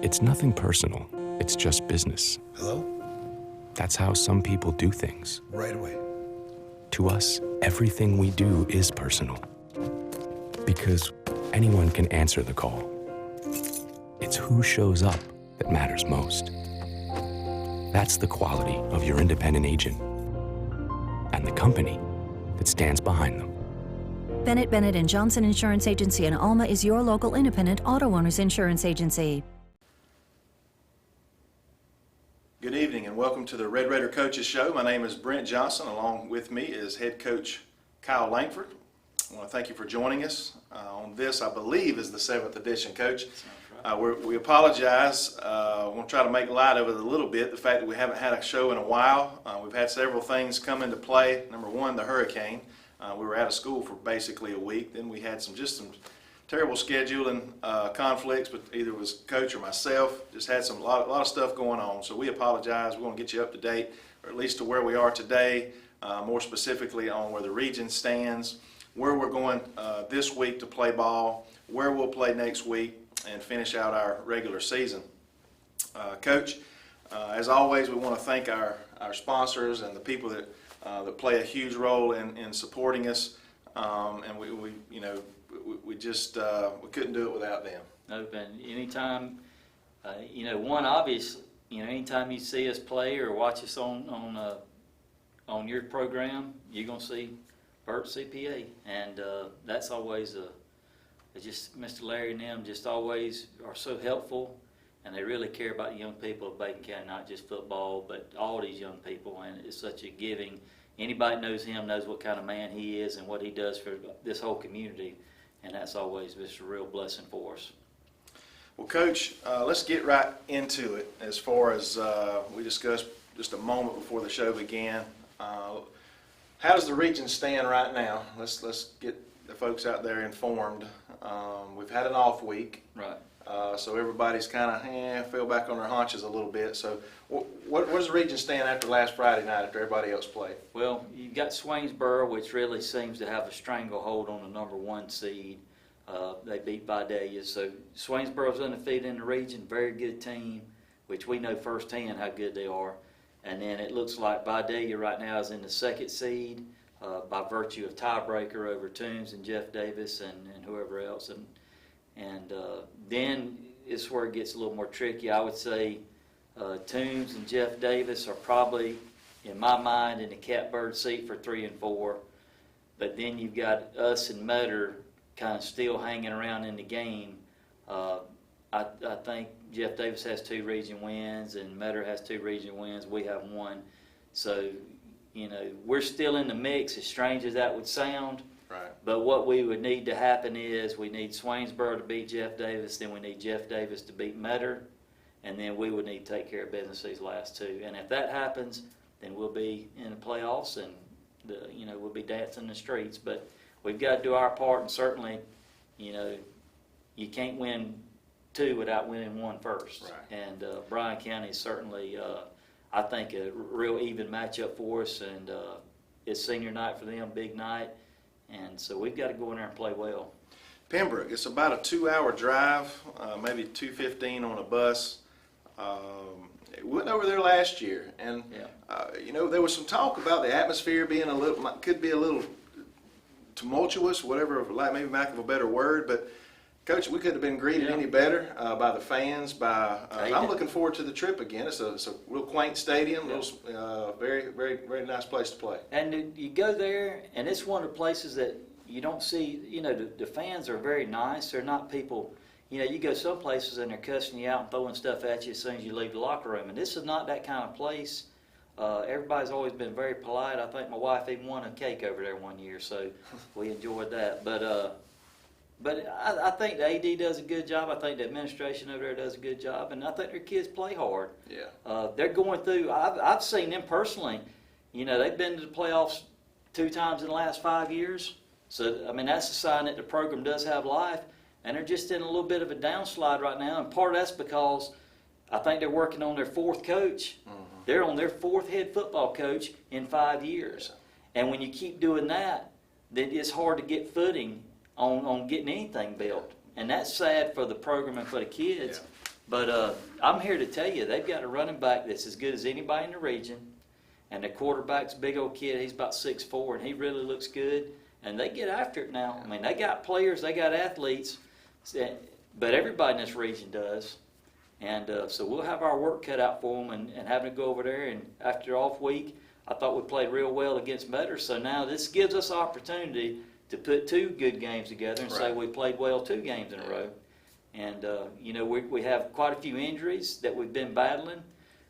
It's nothing personal. It's just business. Hello? That's how some people do things. Right away. To us, everything we do is personal. Because anyone can answer the call. It's who shows up that matters most. That's the quality of your independent agent and the company that stands behind them. Bennett Bennett & Johnson Insurance Agency in Alma is your local independent auto owners insurance agency. Good evening and welcome to the Red Raider Coaches Show. My name is Brent Johnson. Along with me is head coach Kyle Langford. I want to thank you for joining us on this, I believe, is the 7th edition, Coach. We apologize. We'll try to make light of it a little bit, the fact that we haven't had a show in a while. We've had several things come into play. Number one, the hurricane. We were out of school for basically a week. Then we had some terrible scheduling conflicts, but either it was coach or myself. Just had a lot of stuff going on. So we apologize. We want to get you up to date, or at least to where we are today, more specifically on where the region stands, where we're going this week to play ball, where we'll play next week, and finish out our regular season. Coach, as always, we want to thank our sponsors and the people that play a huge role in supporting us, and we couldn't do it without them. No, and anytime, anytime you see us play or watch us on your program, you're gonna see Burt CPA, and that's always just Mr. Larry and them just always are so helpful, and they really care about young people of Bacon County, not just football, but all these young people, and it's such a giving. Anybody knows him knows what kind of man he is and what he does for this whole community, and that's always just a real blessing for us. Well, Coach, let's get right into it. As far as we discussed just a moment before the show began, how does the region stand right now? Let's get the folks out there informed. We've had an off week, right? So everybody's kind of fell back on their haunches a little bit. So where does the region stand after last Friday night after everybody else played? Well, you've got Swainsboro, which really seems to have a stranglehold on the number 1 seed. They beat Vidalia, so Swainsboro's undefeated in the region, very good team, which we know firsthand how good they are. And then it looks like Vidalia right now is in the 2nd seed by virtue of tiebreaker over Toombs and Jeff Davis and whoever else. And then it's where it gets a little more tricky. I would say Toombs and Jeff Davis are probably, in my mind, in the catbird seat for 3 and 4. But then you've got us and Mutter kind of still hanging around in the game. I think Jeff Davis has 2 region wins and Mutter has 2 region wins. We have 1. So, we're still in the mix, as strange as that would sound. Right. But what we would need to happen is we need Swainsboro to beat Jeff Davis, then we need Jeff Davis to beat Mutter, and then we would need to take care of business these last 2. And if that happens, then we'll be in the playoffs and we'll be dancing in the streets. But we've got to do our part, and certainly, you can't win 2 without winning 1 first. Right. And Bryan County is certainly, I think, a real even matchup for us, and it's senior night for them, big night. And so we've got to go in there and play well. Pembroke, it's about a 2-hour drive, maybe 2:15 on a bus. We went over there last year, and there was some talk about the atmosphere being could be a little tumultuous, whatever, maybe lack of a better word. But Coach, we couldn't have been greeted any better by the fans. I'm looking forward to the trip again. It's a real quaint stadium, very, very, very nice place to play. And you go there, and it's one of the places that you don't see. The fans are very nice. They're not people. You go some places and they're cussing you out and throwing stuff at you as soon as you leave the locker room. And this is not that kind of place. Everybody's always been very polite. I think my wife even won a cake over there one year, so we enjoyed that. But I think the AD does a good job. I think the administration over there does a good job, and I think their kids play hard. Yeah. They're going through. I've seen them personally. They've been to the playoffs 2 times in the last 5 years. So that's a sign that the program does have life, and they're just in a little bit of a downslide right now. And part of that's because I think they're working on their 4th coach. Mm-hmm. They're on their 4th head football coach in 5 years, and when you keep doing that, then it's hard to get footing on getting anything built. And that's sad for the program and for the kids. But I'm here to tell you, they've got a running back that's as good as anybody in the region, and the quarterback's a big old kid. He's about 6'4", and he really looks good. And they get after it now. I mean, they got players, they got athletes, but everybody in this region does. And so we'll have our work cut out for them, and having to go over there. And after off week, I thought we played real well against Metter. So now this gives us opportunity to put 2 good games together and say we played well 2 games in a row. And, we have quite a few injuries that we've been battling.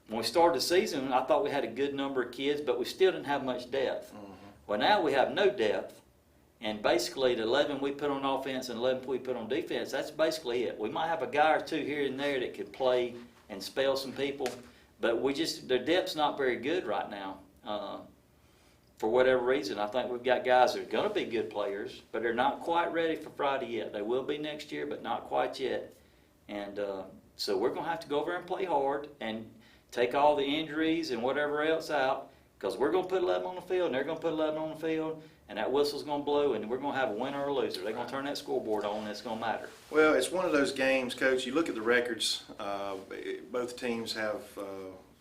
When we started the season, I thought we had a good number of kids, but we still didn't have much depth. Mm-hmm. Well, now we have no depth. And basically, the 11 we put on offense and 11 we put on defense, that's basically it. We might have a guy or 2 here and there that could play and spell some people, but their depth's not very good right now. For whatever reason, I think we've got guys that are going to be good players, but they're not quite ready for Friday yet. They will be next year, but not quite yet. And so we're going to have to go over and play hard and take all the injuries and whatever else out, because we're going to put 11 on the field, and they're going to put 11 on the field, and that whistle's going to blow, and we're going to have a winner or a loser. They're going to turn that scoreboard on, and it's going to matter. Well, it's one of those games, Coach. You look at the records. Both teams have,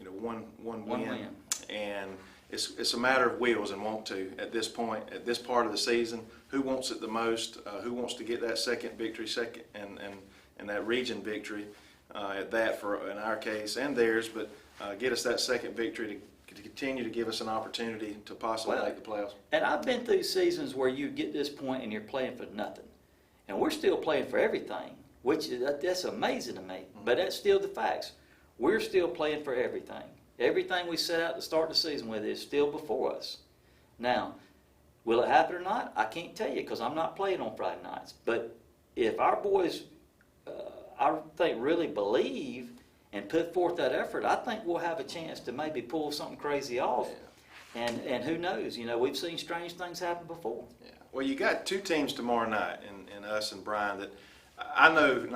one win, and it's a matter of wills and want to at this point, at this part of the season. Who wants it the most? Who wants to get that second victory, and that region victory at that for in our case and theirs, but get us that second victory to continue to give us an opportunity to possibly make the playoffs. And I've been through seasons where you get this point and you're playing for nothing, and we're still playing for everything, which that's amazing to me. Mm-hmm. But that's still the facts. We're still playing for everything. Everything we set out to start the season with is still before us. Now, will it happen or not? I can't tell you because I'm not playing on Friday nights. But if our boys, I think, really believe and put forth that effort, I think we'll have a chance to maybe pull something crazy off. Yeah. And who knows? We've seen strange things happen before. Yeah. Well, you got 2 teams tomorrow night, and us and Brian, that I know,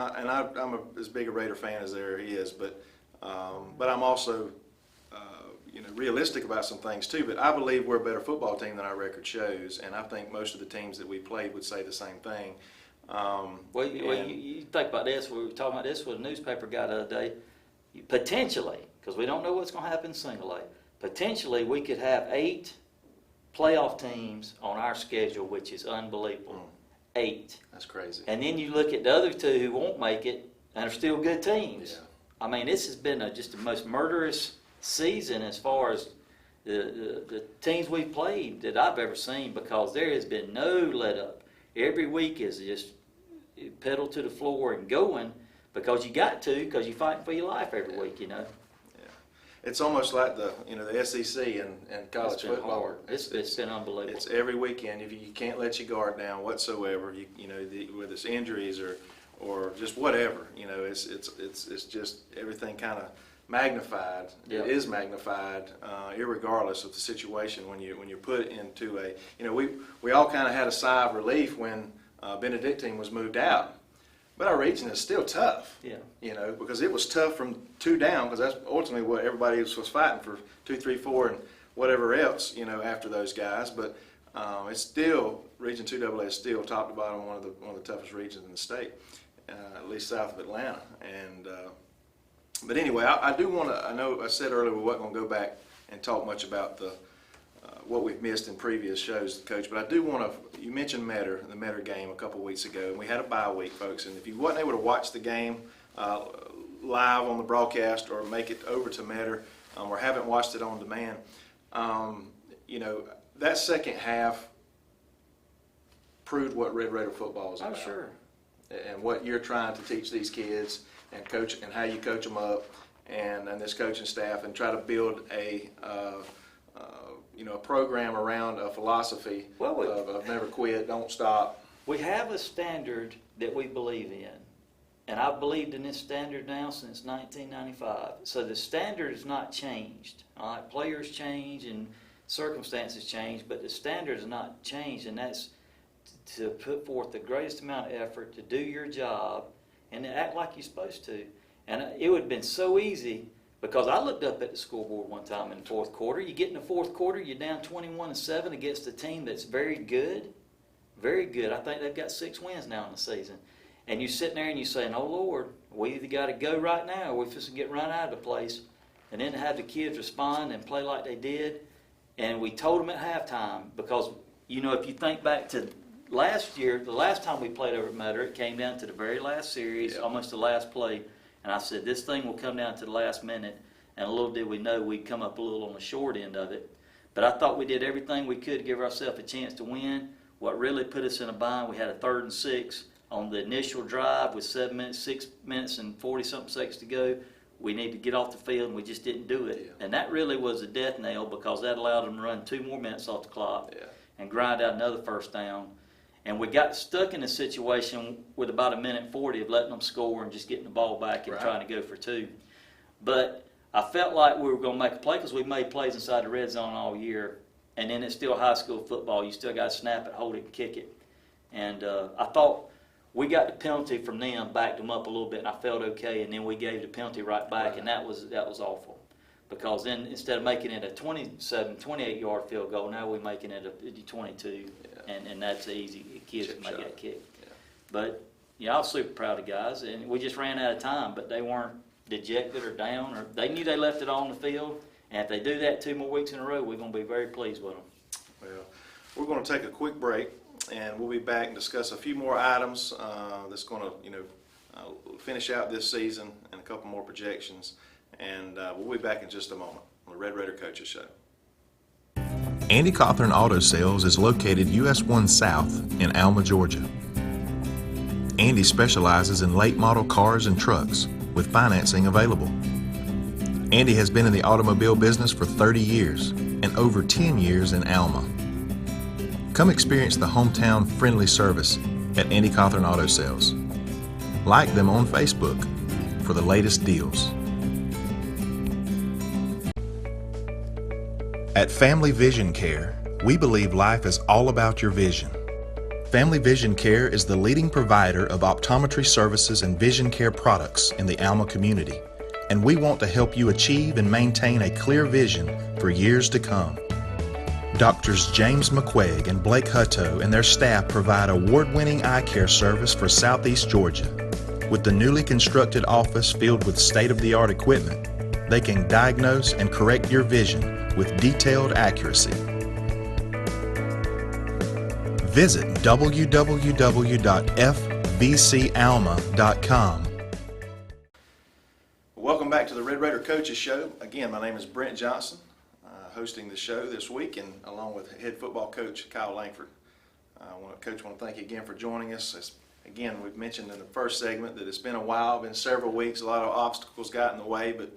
I'm as big a Raider fan as there is, but I'm also realistic about some things too. But I believe we're a better football team than our record shows, and I think most of the teams that we played would say the same thing. You think about this. We were talking about this with a newspaper guy the other day. Potentially, because we don't know what's going to happen in single A, potentially we could have 8 playoff teams on our schedule, which is unbelievable. 8. That's crazy. And then you look at the other 2 who won't make it and are still good teams. Yeah. I mean, this has been just the most murderous season as far as the teams we've played that I've ever seen, because there has been no let up. Every week is just pedal to the floor and going, because you got to, because you're fighting for your life every week, Yeah. It's almost like the SEC and college football. Hard. It's been unbelievable. It's every weekend. If you can't let your guard down whatsoever, whether it's injuries or just whatever, it's just everything kind of magnified. Yep. It is magnified, irregardless of the situation when you're put into a. We all kind of had a sigh of relief when Benedictine was moved out. But our region is still tough, because it was tough from 2 down, because that's ultimately what everybody was fighting for, 2, 3, 4, and whatever else, after those guys. But it's still, Region 2AA is still top to bottom one of the toughest regions in the state, at least south of Atlanta. And but anyway, I do want to. I know I said earlier we wasn't going to go back and talk much about what we've missed in previous shows, Coach, but I do want to, you mentioned the Metter game a couple weeks ago, and we had a bye week, folks, and if you wasn't able to watch the game live on the broadcast or make it over to Metter, or haven't watched it on demand, that second half proved what Red Raider football is about. Oh, sure. And what you're trying to teach these kids and coach, and how you coach them up, and this coaching staff, and try to build a program around a philosophy of never quit, don't stop. We have a standard that we believe in, and I've believed in this standard now since 1995. So the standard has not changed. All right, players change and circumstances change, but the standard has not changed, and that's to put forth the greatest amount of effort to do your job and to act like you're supposed to. And it would have been so easy, because I looked up at the scoreboard one time in the 4th quarter. You get in the 4th quarter, you're down 21-7 against a team that's very good. Very good. I think they've got 6 wins now in the season. And you're sitting there and you're saying, oh Lord, we either got to go right now or we're just get run out of the place. And then to have the kids respond and play like they did. And we told them at halftime because, you know, if you think back to last year, the last time we played over at Metter, it came down to the very last series, almost the last play. And I said, this thing will come down to the last minute. And little did we know we'd come up a little on the short end of it. But I thought we did everything we could to give ourselves a chance to win. What really put us in a bind, we had a 3rd and 6 on the initial drive with 6 minutes and 40-something seconds to go. We need to get off the field, and we just didn't do it. And that really was a death nail because that allowed them to run 2 more minutes off the clock and grind out another first down. And we got stuck in a situation with about 1:40 of letting them score and just getting the ball back and trying to go for 2. But I felt like we were going to make a play because we made plays inside the red zone all year. And then it's still high school football. You still got to snap it, hold it, and kick it. And I thought we got the penalty from them, backed them up a little bit, and I felt okay. And then we gave the penalty right back, and that was awful. Because then instead of making it a 27, 28-yard field goal, now we're making it a 22, and that's easy. The kids can make that kick. But yeah, I was super proud of the guys, and we just ran out of time. But they weren't dejected or down, or they knew they left it all on the field. And if they do that 2 more weeks in a row, we're going to be very pleased with them. Well, we're going to take a quick break, and we'll be back and discuss a few more items that's going to, finish out this season and a couple more projections. And we'll be back in just a moment on the Red Raider Coaches Show. Andy Cawthorn Auto Sales is located US 1 South in Alma, Georgia. Andy specializes in late model cars and trucks with financing available. Andy has been in the automobile business for 30 years and over 10 years in Alma. Come experience the hometown friendly service at Andy Cawthorn Auto Sales. Like them on Facebook for the latest deals. At Family Vision Care, we believe life is all about your vision. Family Vision Care is the leading provider of optometry services and vision care products in the Alma community, and we want to help you achieve and maintain a clear vision for years to come. Doctors James McQuaig and Blake Hutto and their staff provide award-winning eye care service for Southeast Georgia. With the newly constructed office filled with state-of-the-art equipment, they can diagnose and correct your vision with detailed accuracy. Visit www.fvcalma.com. Welcome back to the Red Raider Coaches Show. Again, my name is Brent Johnson, hosting the show this week, and along with head football coach Kyle Langford. Coach, I want to thank you again for joining us. Again, we've mentioned in the first segment that it's been a while, been several weeks, a lot of obstacles got in the way, but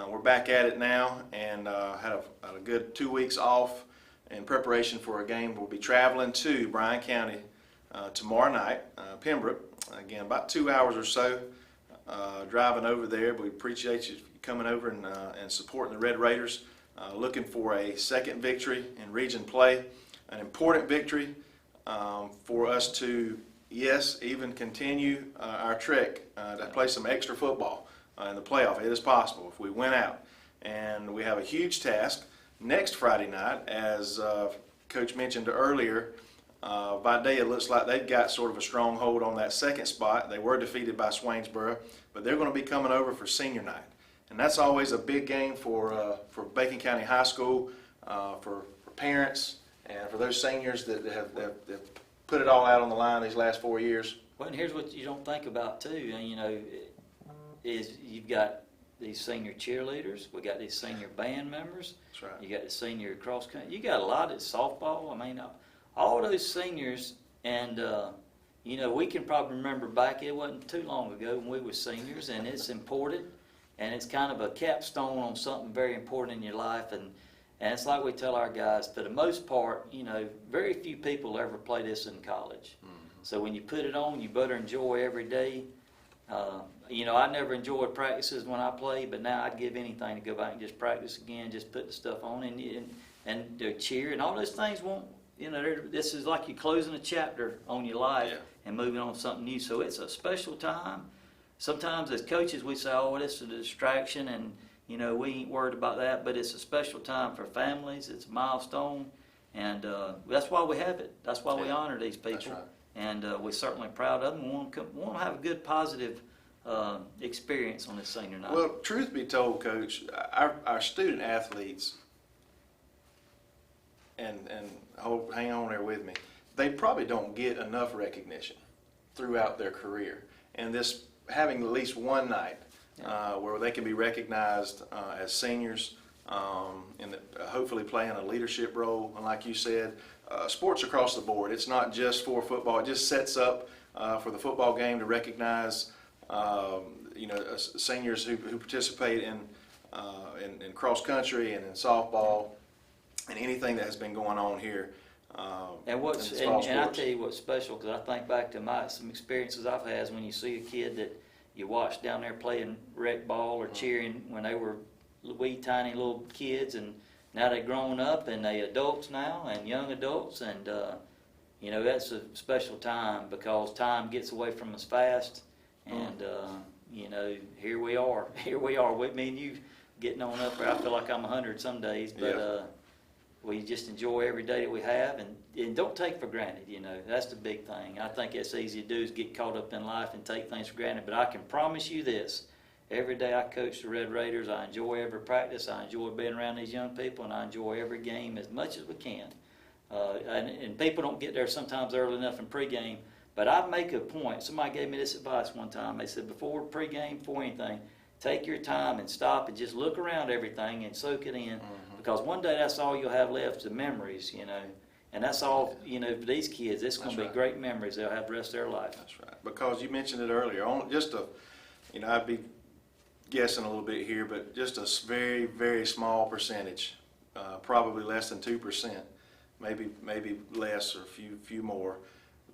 we're back at it now, and had a good 2 weeks off in preparation for a game. We'll be traveling to Bryan County tomorrow night, Pembroke. Again, about 2 hours or so driving over there. But we appreciate you coming over and supporting the Red Raiders. Looking for a second victory in region play, an important victory for us to, yes, even continue our trek to play some extra football in the playoff. It is possible if we win out. And we have a huge task next Friday night, as Coach mentioned earlier. Vidalia, it looks like they've got sort of a stronghold on that second spot. They were defeated by Swainsboro, but they're going to be coming over for senior night. And that's always a big game for Bacon County High School, for parents, and for those seniors that have put it all out on the line these last 4 years. Well, and here's what you don't think about too, is you've got these senior cheerleaders, we got these senior band members. That's right. You got the senior cross country. You got a lot of softball. I mean, all those seniors, and we can probably remember back. It wasn't too long ago when we were seniors, and it's important, and it's kind of a capstone on something very important in your life. And it's like we tell our guys, for the most part, very few people ever play this in college. Mm-hmm. So when you put it on, you better enjoy every day. I never enjoyed practices when I played, but now I'd give anything to go back and just practice again, just put the stuff on and the cheer and all those things won't, this is like you're closing a chapter on your life and moving on to something new. So it's a special time. Sometimes as coaches we say, oh, this is a distraction and, we ain't worried about that, but it's a special time for families. It's a milestone, and that's why we have it. That's why we honor these people. That's right. and we're certainly proud of them. We want to have a good, positive experience on this senior night. Well, truth be told, Coach, our student athletes, and hang on there with me, they probably don't get enough recognition throughout their career. And this having at least one night where they can be recognized as seniors, and hopefully playing a leadership role. And like you said, sports across the board. It's not just for football. It just sets up for the football game to recognize seniors who participate in cross country and in softball and anything that has been going on here. And I tell you what's special, because I think back to some experiences I've had, is when you see a kid that you watch down there playing rec ball or cheering when they were wee tiny little kids, and now they're grown up and they adults now and young adults, and that's a special time, because time gets away from us fast, and here we are with me and you getting on up there. I feel like I'm 100 some days, but we just enjoy every day that we have, and don't take for granted. That's the big thing. I think it's easy to do, is get caught up in life and take things for granted. But I can promise you this: every day I coach the Red Raiders, I enjoy every practice. I enjoy being around these young people, and I enjoy every game as much as we can. And people don't get there sometimes early enough in pregame. But I make a point. Somebody gave me this advice one time. They said, before pregame, before anything, take your time and stop and just look around everything and soak it in. Because one day that's all you'll have left, the memories, and that's all, for these kids, it's going to be great memories they'll have the rest of their life. That's right. Because you mentioned it earlier, I'd be guessing a little bit here, but just a very, very small percentage, probably less than 2%, maybe less or a few more,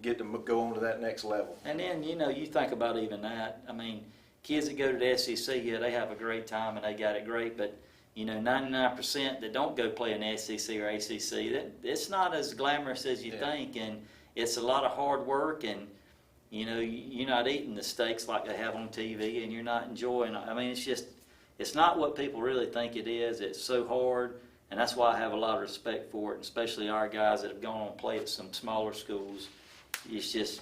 get to go on to that next level. And then, you think about even that. I mean, kids that go to the SEC, they have a great time and they got it great, but 99% that don't go play in SEC or ACC, it's not as glamorous as you think, and it's a lot of hard work, and you're not eating the steaks like they have on TV, and you're not enjoying it. I mean, it's not what people really think it is. It's so hard, and that's why I have a lot of respect for it, and especially our guys that have gone on to play at some smaller schools. It's just,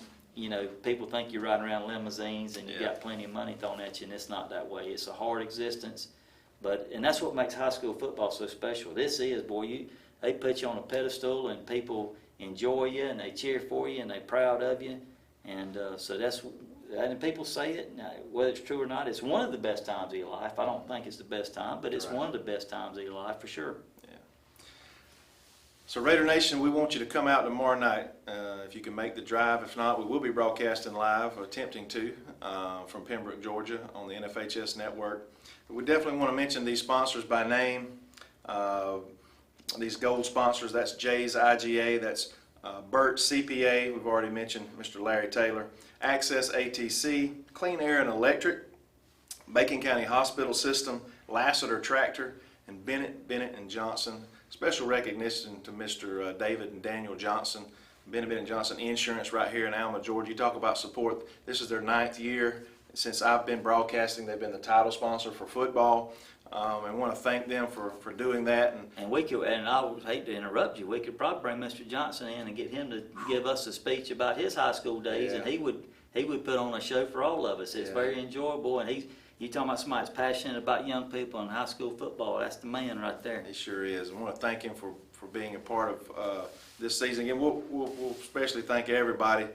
people think you're riding around limousines and you got plenty of money thrown at you, and it's not that way. It's a hard existence. And that's what makes high school football so special. This is, they put you on a pedestal, and people enjoy you, and they cheer for you, and they're proud of you. And and people say it, whether it's true or not, it's one of the best times of your life. I don't think it's the best time, but it's one of the best times of your life for sure. Yeah. So Raider Nation, we want you to come out tomorrow night if you can make the drive. If not, we will be broadcasting live, or attempting to, from Pembroke, Georgia on the NFHS network. We definitely want to mention these sponsors by name. These gold sponsors, that's Jay's IGA, that's Burt CPA, we've already mentioned Mr. Larry Taylor, Access ATC, Clean Air and Electric, Bacon County Hospital System, Lassiter Tractor, and Bennett and Johnson. Special recognition to Mr. David and Daniel Johnson, Bennett and Johnson Insurance right here in Alma, Georgia. You talk about support. This is their 9th year. Since I've been broadcasting, they've been the title sponsor for football. I want to thank them for doing that. And I would hate to interrupt you. We could probably bring Mr. Johnson in and get him to give us a speech about his high school days, and he would put on a show for all of us. It's very enjoyable, and you talking about somebody that's passionate about young people and high school football. That's the man right there. He sure is. I want to thank him for being a part of this season. Again, we'll especially thank everybody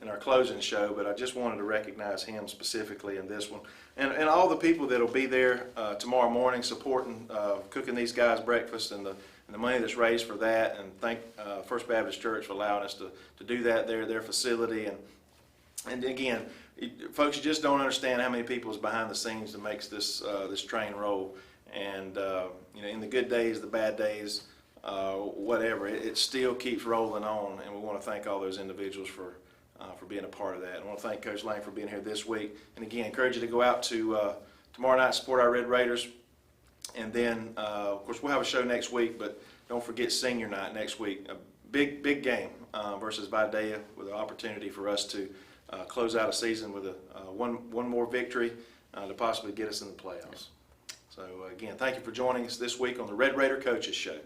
in our closing show, but I just wanted to recognize him specifically in this one. And all the people that will be there tomorrow morning supporting, cooking these guys breakfast, and the money that's raised for that, and thank First Baptist Church for allowing us to do that there at their facility. And again, folks, you just don't understand how many people is behind the scenes that makes this train roll. And in the good days, the bad days, whatever, it still keeps rolling on, and we want to thank all those individuals for being a part of that. I want to thank Coach Lang for being here this week. And again, encourage you to go out to tomorrow night, support our Red Raiders. And then, of course, we'll have a show next week, but don't forget senior night next week. A big game versus Vidalia, with an opportunity for us to close out a season with one more victory to possibly get us in the playoffs. So, again, thank you for joining us this week on the Red Raider Coaches Show.